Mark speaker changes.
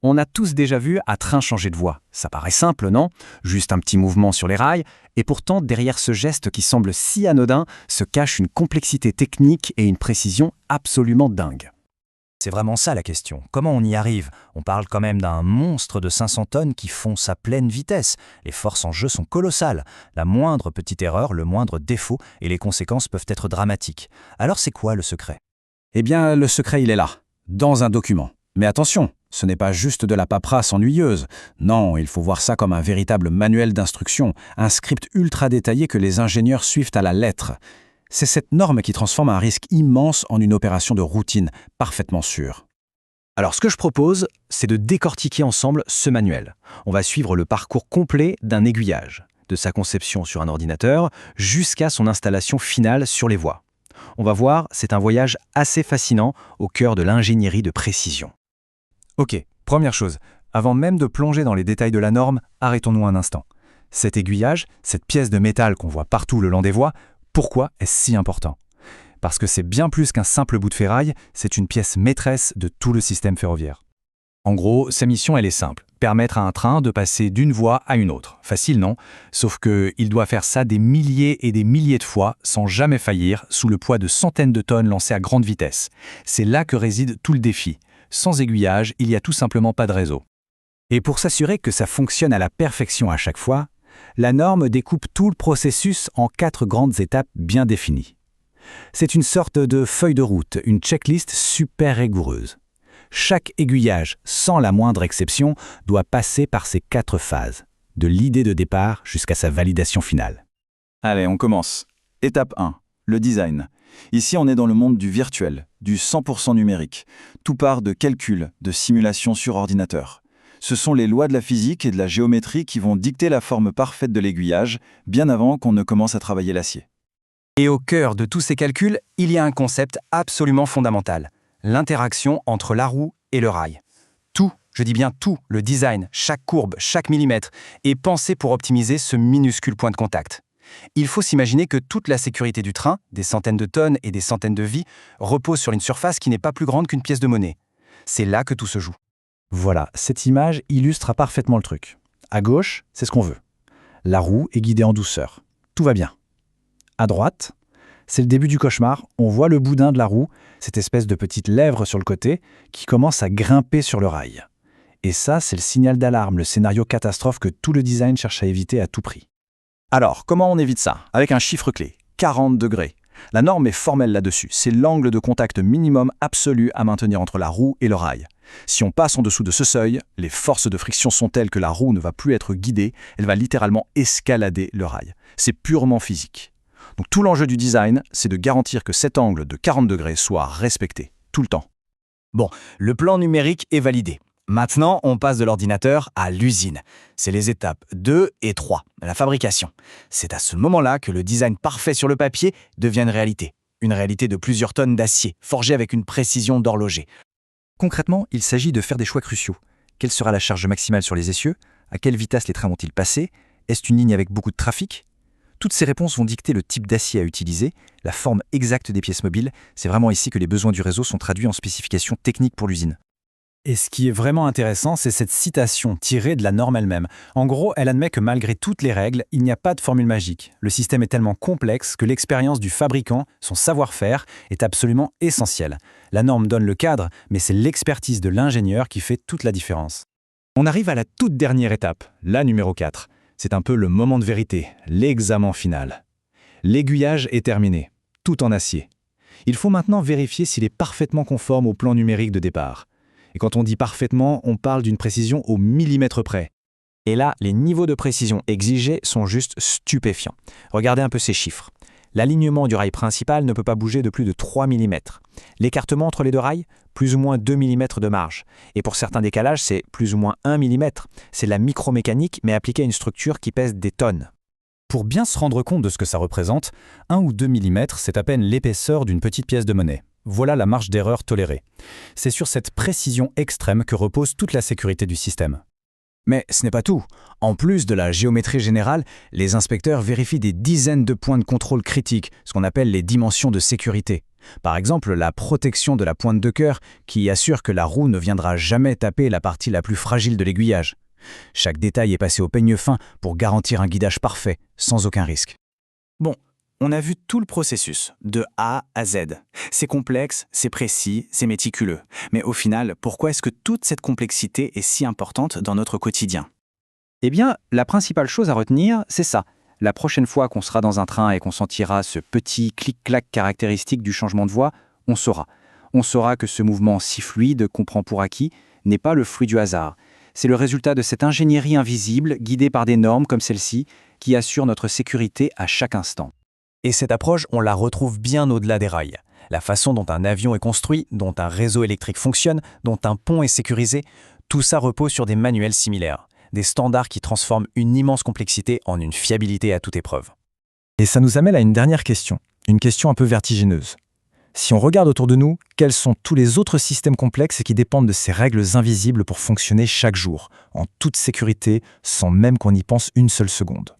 Speaker 1: On a tous déjà vu un train changer de voie. Ça paraît simple, non? Juste un petit mouvement sur les rails, et pourtant derrière ce geste qui semble si anodin se cache une complexité technique et une précision absolument dingue.
Speaker 2: C'est vraiment ça la question. Comment on y arrive? On parle quand même d'un monstre de 500 tonnes qui fonce à pleine vitesse. Les forces en jeu sont colossales. La moindre petite erreur, le moindre défaut, et les conséquences peuvent être dramatiques. Alors c'est quoi le secret?
Speaker 3: Eh bien, le secret, il est là, dans un document. Mais attention, ce n'est pas juste de la paperasse ennuyeuse. Non, il faut voir ça comme un véritable manuel d'instruction, un script ultra détaillé que les ingénieurs suivent à la lettre. C'est cette norme qui transforme un risque immense en une opération de routine parfaitement sûre.
Speaker 1: Alors ce que je propose, c'est de décortiquer ensemble ce manuel. On va suivre le parcours complet d'un aiguillage, de sa conception sur un ordinateur jusqu'à son installation finale sur les voies. On va voir, c'est un voyage assez fascinant au cœur de l'ingénierie de précision.
Speaker 2: Ok, première chose, avant même de plonger dans les détails de la norme, arrêtons-nous un instant. Cet aiguillage, cette pièce de métal qu'on voit partout le long des voies, pourquoi est-ce si important? Parce que c'est bien plus qu'un simple bout de ferraille, c'est une pièce maîtresse de tout le système ferroviaire. En gros, sa mission elle est simple, permettre à un train de passer d'une voie à une autre. Facile, non? Sauf qu'il doit faire ça des milliers et des milliers de fois sans jamais faillir, sous le poids de centaines de tonnes lancées à grande vitesse. C'est là que réside tout le défi. Sans aiguillage, il n'y a tout simplement pas de réseau.
Speaker 3: Et pour s'assurer que ça fonctionne à la perfection à chaque fois, la norme découpe tout le processus en 4 grandes étapes bien définies. C'est une sorte de feuille de route, une checklist super rigoureuse. Chaque aiguillage, sans la moindre exception, doit passer par ces 4 phases, de l'idée de départ jusqu'à sa validation finale.
Speaker 4: Allez, on commence. Étape 1, le design. Ici, on est dans le monde du virtuel, du 100% numérique. Tout part de calculs, de simulations sur ordinateur. Ce sont les lois de la physique et de la géométrie qui vont dicter la forme parfaite de l'aiguillage, bien avant qu'on ne commence à travailler l'acier.
Speaker 2: Et au cœur de tous ces calculs, il y a un concept absolument fondamental, l'interaction entre la roue et le rail. Tout, je dis bien tout, le design, chaque courbe, chaque millimètre, est pensé pour optimiser ce minuscule point de contact. Il faut s'imaginer que toute la sécurité du train, des centaines de tonnes et des centaines de vies, repose sur une surface qui n'est pas plus grande qu'une pièce de monnaie. C'est là que tout se joue.
Speaker 3: Voilà, cette image illustre parfaitement le truc. À gauche, c'est ce qu'on veut. La roue est guidée en douceur. Tout va bien. À droite, c'est le début du cauchemar. On voit le boudin de la roue, cette espèce de petite lèvre sur le côté, qui commence à grimper sur le rail. Et ça, c'est le signal d'alarme, le scénario catastrophe que tout le design cherche à éviter à tout prix.
Speaker 4: Alors, comment on évite ça? Avec un chiffre clé, 40 degrés. La norme est formelle là-dessus. C'est l'angle de contact minimum absolu à maintenir entre la roue et le rail. Si on passe en dessous de ce seuil, les forces de friction sont telles que la roue ne va plus être guidée, elle va littéralement escalader le rail. C'est purement physique. Donc tout l'enjeu du design, c'est de garantir que cet angle de 40 degrés soit respecté, tout le temps.
Speaker 2: Bon, le plan numérique est validé. Maintenant, on passe de l'ordinateur à l'usine. C'est les étapes 2 et 3, la fabrication. C'est à ce moment-là que le design parfait sur le papier devient une réalité. Une réalité de plusieurs tonnes d'acier, forgée avec une précision d'horloger. Concrètement, il s'agit de faire des choix cruciaux. Quelle sera la charge maximale sur les essieux? À quelle vitesse les trains vont-ils passer? Est-ce une ligne avec beaucoup de trafic? Toutes ces réponses vont dicter le type d'acier à utiliser, la forme exacte des pièces mobiles. C'est vraiment ici que les besoins du réseau sont traduits en spécifications techniques pour l'usine.
Speaker 3: Et ce qui est vraiment intéressant, c'est cette citation tirée de la norme elle-même. En gros, elle admet que malgré toutes les règles, il n'y a pas de formule magique. Le système est tellement complexe que l'expérience du fabricant, son savoir-faire, est absolument essentielle. La norme donne le cadre, mais c'est l'expertise de l'ingénieur qui fait toute la différence.
Speaker 2: On arrive à la toute dernière étape, la numéro 4. C'est un peu le moment de vérité, l'examen final. L'aiguillage est terminé, tout en acier. Il faut maintenant vérifier s'il est parfaitement conforme au plan numérique de départ. Et quand on dit parfaitement, on parle d'une précision au millimètre près. Et là, les niveaux de précision exigés sont juste stupéfiants. Regardez un peu ces chiffres. L'alignement du rail principal ne peut pas bouger de plus de 3 mm. L'écartement entre les deux rails, plus ou moins 2 mm de marge. Et pour certains décalages, c'est plus ou moins 1 mm. C'est la micromécanique, mais appliquée à une structure qui pèse des tonnes.
Speaker 3: Pour bien se rendre compte de ce que ça représente, 1 ou 2 mm, c'est à peine l'épaisseur d'une petite pièce de monnaie. Voilà la marge d'erreur tolérée. C'est sur cette précision extrême que repose toute la sécurité du système.
Speaker 4: Mais ce n'est pas tout. En plus de la géométrie générale, les inspecteurs vérifient des dizaines de points de contrôle critiques, ce qu'on appelle les dimensions de sécurité. Par exemple, la protection de la pointe de cœur, qui assure que la roue ne viendra jamais taper la partie la plus fragile de l'aiguillage. Chaque détail est passé au peigne fin pour garantir un guidage parfait, sans aucun risque. Bon, on a vu tout le processus, de A à Z. C'est complexe, c'est précis, c'est méticuleux. Mais au final, pourquoi est-ce que toute cette complexité est si importante dans notre quotidien ?
Speaker 1: Eh bien, la principale chose à retenir, c'est ça. La prochaine fois qu'on sera dans un train et qu'on sentira ce petit clic-clac caractéristique du changement de voie, on saura. On saura que ce mouvement si fluide qu'on prend pour acquis n'est pas le fruit du hasard. C'est le résultat de cette ingénierie invisible, guidée par des normes comme celle-ci, qui assure notre sécurité à chaque instant.
Speaker 2: Et cette approche, on la retrouve bien au-delà des rails. La façon dont un avion est construit, dont un réseau électrique fonctionne, dont un pont est sécurisé, tout ça repose sur des manuels similaires, des standards qui transforment une immense complexité en une fiabilité à toute épreuve.
Speaker 3: Et ça nous amène à une dernière question, une question un peu vertigineuse. Si on regarde autour de nous, quels sont tous les autres systèmes complexes qui dépendent de ces règles invisibles pour fonctionner chaque jour, en toute sécurité, sans même qu'on y pense une seule seconde ?